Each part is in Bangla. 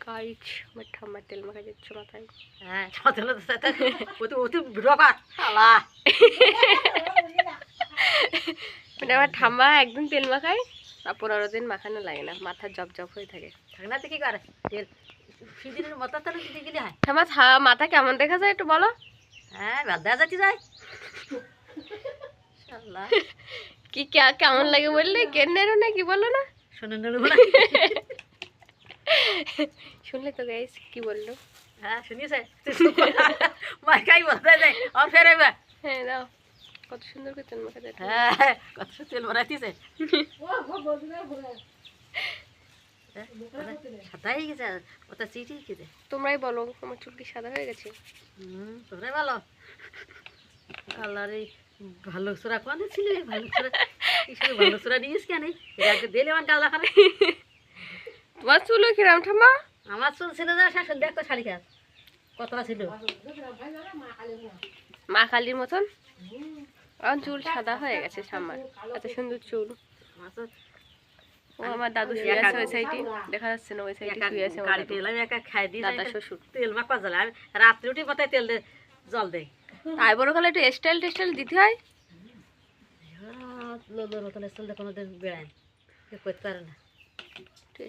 গাইজ আমার ঠাম্মা তেল মাখা দিচ্ছে মাথায়। হ্যাঁ তেল শালা মানে আমার ঠাম্মা একদিন তেল মাখায় আর 15 দিন মাখানো লাগে না, মাথা জব জব হয়ে থাকে। থাকে না তো কি করে তেল সিদিনের মাথা তাহলে দিতে গেলে হয়। ঠাম্মা মাথা কেমন দেখা যায় একটু বলো। হ্যাঁ বাদা যাচ্ছি যায় শালা কি কেমন লাগে বললে কেন্নেরও না কি বলো না শুনে নেব শুনলে তো গাইস কি বললো। হ্যাঁ শুনিয়েছে মাইকাই বলতে যায় আর ফেরাইবা। হ্যাঁ দাও কত সুন্দর করে তেল মাখা দেয়। হ্যাঁ কত তেল মারাইতেছে সাদা হয়ে গেছে ওটা চিঠি গেছে। তোমরাই বলো আমার চুল কি সাদা হয়ে গেছে? তোমরাই ভালো কালারে ভালো সোরা কোন ছিল ভালো সোরা কিসের ভালো সোরা নিয়েছ কেন দিলে আমার কালা খারাপ। তোমার চুল কিরাম ঠাম্মা? আমার চুল ছিল না শাশুন দেখো শাড়ি খাস কতটা ছিল মা কালীর মতন। আমার চুল সাদা হয়ে গেছে ঠাম্মার, এত সুন্দর চুল। ও আমার দাদু শুয়ে আছে ওই সাইডে, দেখা যাচ্ছে না ওই সাইডে শুয়ে আছে আমার তেল আমি একা খাই দিই দাদা শ্বশুর। তেল মাখা জ্বালা আমি রাত্রে উঠি মাথায় তেল জল দেয়। তাই বড় কালে একটু স্টাইল টেস্টাইল দিতে হয়। লোলোর মতন স্টাইল কোনো দিন বেড়ায় করতে পারে না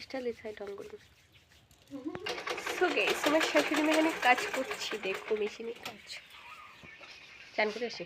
স্টাইল দিতে হয় ঢং করে। সো গাইস আমার শাশুড়ি মেয়ে এখানে কাজ করছি, দেখো মেশিনে কাজ। চান করে আসি।